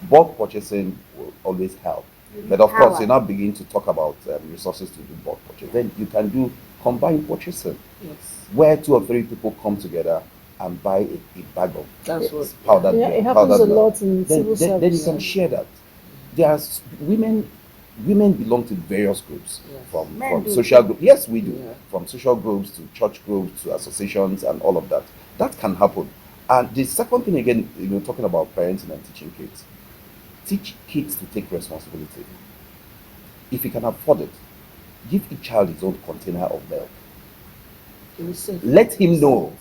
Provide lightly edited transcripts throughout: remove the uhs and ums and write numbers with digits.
bulk purchasing will always help. But of course, you now begin to talk about resources to do bulk purchase. Then you can do combined purchasing, Yes. where 2 or 3 people come together and buy a bag of That's what. powdered Yeah, milk. it happens a Powdered milk. lot in Then, civil then you service. can share that. There's women belong to various groups, Yes. from Men do social too. groups. Yes, we do. Yeah. From social groups to church groups to associations and all of that. That can happen. And the second thing again, talking about parenting and teaching kids. Teach kids to take responsibility. If you can afford it, give each child his own container of milk. It was safe. Let him know.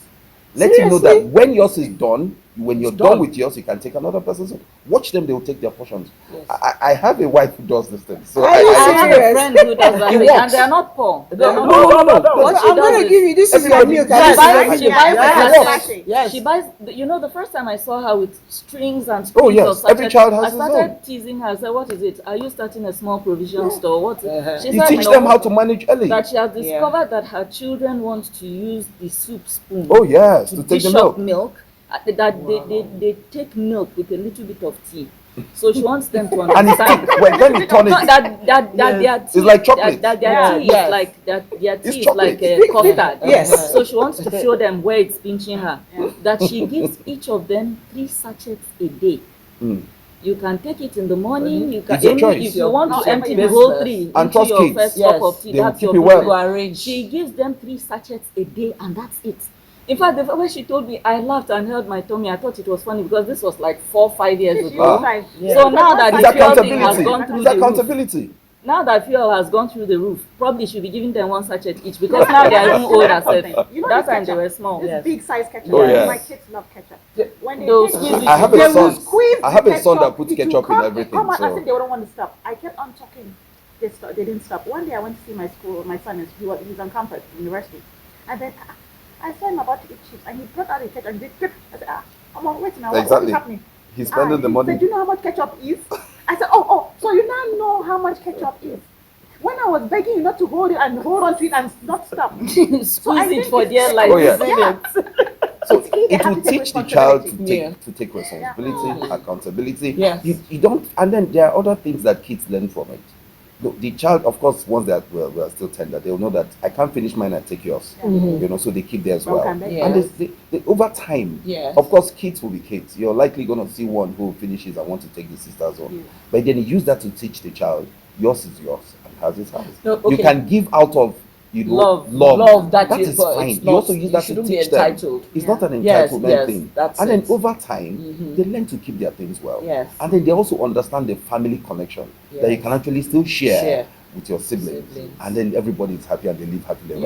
Let him know that Seriously? when yours is done, when you're It's done done. with yours, you can take another person's. Watch them; they will take their portions. Yes. I have a wife who does this thing, so Are you I I have serious? a friend who does that, It thing, works. and they're not poor. They're no, not no, poor. no, no. What she I'm gonna does give is you this is your everybody- milk. Yes, and this is I- my she milk. buys Yeah, the it sachet. works. Yes. She buys, the first time I saw her with strings and Oh, strings yes, of sachets, every child has I his started own. teasing her. I said, "What is it? Are you starting a small provision store? What?" She You said, teach "No." them how to manage early. That she has discovered that her children want to use the soup spoon. Oh yes, to take dish the up milk. milk. That they take milk with a little bit of tea. So she wants them to And it's understand. thick. When you turn No, it, that their tea, It's like chocolate. That their Yeah, tea yes. is like their It's tea is chocolate. like custard. Yes. So she wants to show them where it's pinching her. That she gives each of them 3 sachets a day. Mm. You can take it in the morning. You can It's your choice. if you want It's to your empty the business. whole 3 And into trust your kids. first Yes. cup of tea. They will That's keep your it well. business. arrange. She gives them 3 sachets a day, and that's it. In fact, when she told me, I laughed and held my tummy. I thought it was funny because this was like 4-5 years She ago. was like, So now that It's the fuel thing has accountability. gone through It's the roof, accountability. now that fuel has gone through the roof, probably should be giving them 1 sachet each because now they are even older. You know That this time they ketchup? were small. This big size ketchup. Oh, yes. My kids love ketchup. When they They'll take squeeze it, it. I have a they son. will squeeze I have the a son that puts it will ketchup in come- everything, Come on, so- I think they wouldn't want to stop. I kept on talking. They didn't stop. One day I went to see my son he's on campus, university. And then I saw him about to eat chips and he brought out a ketchup and did drip. I said, come on, wait now, what is Exactly. happening? He's spending the He money. said, do you know how much ketchup is? I said, oh, so you now know how much ketchup is. When I was begging you not to hold it and hold on to it and not stop. Squeeze it think for it's- dear life. Oh, yeah. Yeah. So It's key, they it have will to take teach the child to responsibility. take responsibility, accountability. Yes. You don't, and then there are other things that kids learn from it. The child, of course, once they are still tender, they'll know that I can't finish mine and take yours. So they keep theirs well. Broken, Yeah. And over time, Yes. of course, kids will be kids. You're likely going to see one who finishes and want to take the sister's own. Yeah. But then you use that to teach the child, yours is yours and hers is hers. No, You okay. can give out of Love, that that is is, but fine. it's You not- also use you that to shouldn't be teach them. entitled. It's not an Yes, entitlement yes, thing. that's And then it. over time, they learn to keep their things well. Yes. And then they also understand the family connection that you Yes. can actually still share Share. with your siblings. Siblings. And then everybody is happy and they live happily.